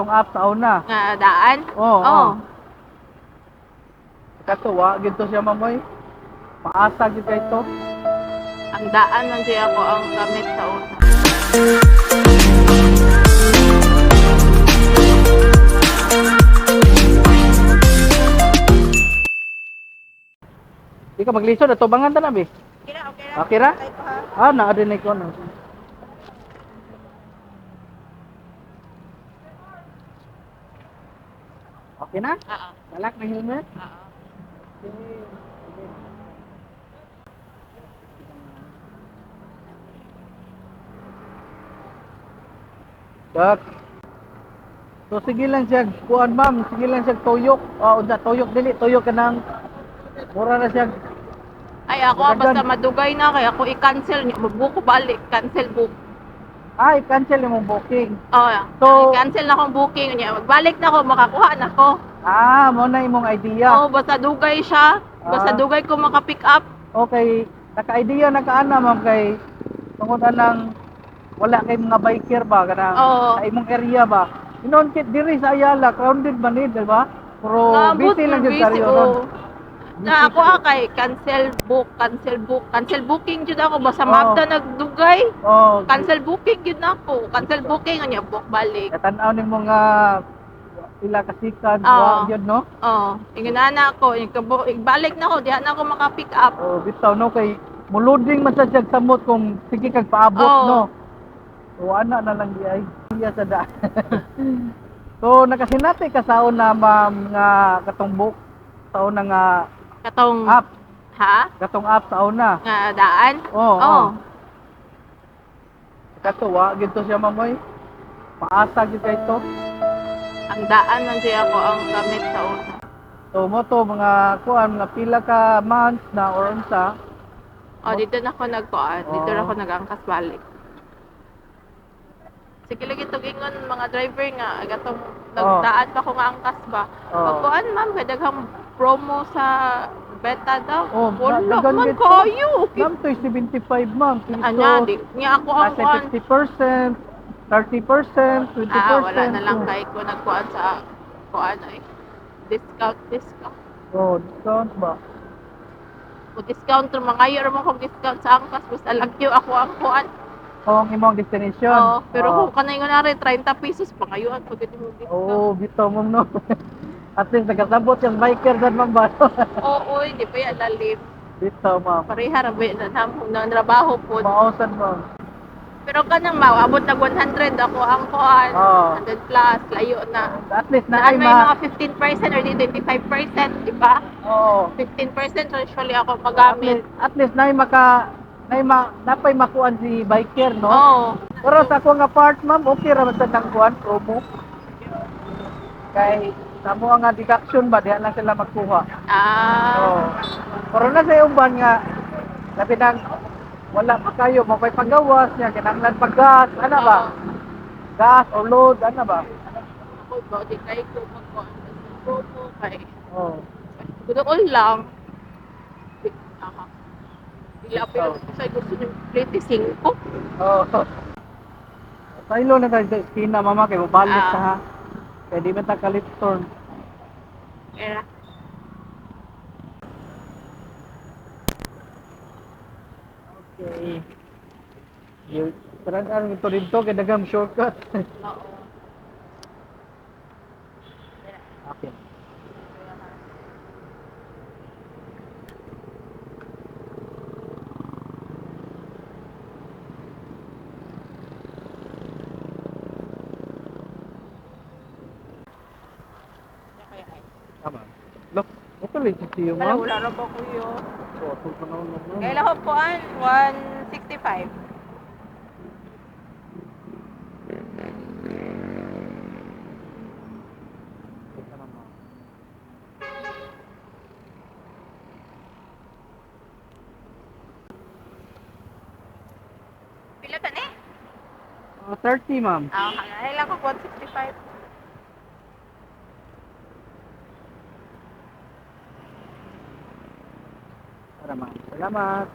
Yung app sa una. Nga daan? Oo. Oo. Katuwa, gito siya mamoy. Maasa gid kay to. Ang daan man siya ako ang gamit sa una. Di ka maglisod ato bangan ta na bi. Kira, okay ra. Okay ra? Patay ko ha. Naa din ko no. Okay na? Oo. Balak na helmet? Oo. Dak. So sige lang siya, kuan ma'am, sige lang siya tuyok. Unsa tuyok dili, tuyok kanang mura na siya. Ay ako basta madugay na kay ako i-cancel niya. Mabuko balik, cancel book. Ay, cancel yung booking. Oh, So, cancel na akong booking niya. Magbalik na ako, makakuha na ako. mo na imong idea. Oh, basta dugay siya. Basta dugay ko maka-pick up. Okay, naka-idea na kaana ma'am kay tungod anang wala kay mga biker ba kanang Oo. sa imong area ba. Inon kit diri sa Ayala, crowded man ni, di ba? Pero Naabot busy lang na jud busy. karyo Oh. ron. Na ako kay cancel booking jud ako basta Oo. magda nagdugay. Oh, Cancel booking yun ako. Cancel booking niya book balik. katanaw ni mga pila kasikan, Oo. wa gyud no? Oh, ingonana ako, ibalik na ako, diha na ako maka-pick up. Oh, bitaw no kay muluding man sa siya samot kung sige kag paabot Oo. no. So ana na lang di ay iya sa da. So nakasinati ka saon na ma'am nga katong book saon na nga Katong app, ha? katong app saon na. Nga daan? Oo. Oo. Katuwa gito siya mamoy. Maasa gid kay to. Ang daan man siya ako ang gamit sa una. So mo to mga kuan mga pila ka months na or unsa. Oh, dito na ako nagkuan. Dito na Oo. ako nagangkas balik. Sige lagi itong ingon mga driver nga gatong nagdaan pa ko nga angkas ba. Oo. Pagkuan ma'am kay daghang promo sa beta daw. Oh, Wala dagan man gito. kayo. Ma'am to 75 ma'am. Anya di niya ako ang Nasa kuan. 50%, 30%, 20%. Wala na lang kay ko nagkuan sa kuan ay discount. Oh, discount ba? O discount ro mangayo ra mo kog discount sa angkas basta lagyo ako ang kuan. Oh, ang imong destination. Oo, pero Oh. kung kanay nga na rin 30 pesos pangayuan pag mo discount. Oh, bitaw mo no. At least nagkasabot yung biker dyan ma'am ba? Oo, di pa yan lalim. Bitaw ma'am. Pareha ra ba na namong nang trabaho po. Mausan ma'am. Pero kanang maabot na 100 ako ang kuan. Oo. 100 plus layo na. At least na Naan ay may mga 15% or di 25%, di ba? Oo. 15% usually ako magamit. At least na napay makuan si biker no. Oo. Pero sa akong apart ma'am, okay ra man sa nang kuan promo. Kay samo nga deduction ba diha lang sila magkuha. Oo. Pero na sa uban nga labi nang wala pa kayo mapay pagawas niya kinahanglan paggas ana ba? Gas o load ana ba? Ako ba di kay ko magkuan sa promo kay Oo. Kudoon lang. Aha. Ila pero sa gusto niyo 25. Oo. Sa ilo na tayo kina mama kay mabalik ka ha. Kaya di man ta kalit turn. Era. Okay. Yung parang ito dito kay daghang shortcut. Oo. Okay. Tama. Look, ito lang si yung Wala ma'am. wala ra ba kuyo? Oh, ito pa naman ma'am. Kailan ko kuan 165. Ito na, ma'am. Pila ta ni? 30 ma'am. Kailan ko 165. Para ma'am. Salamat.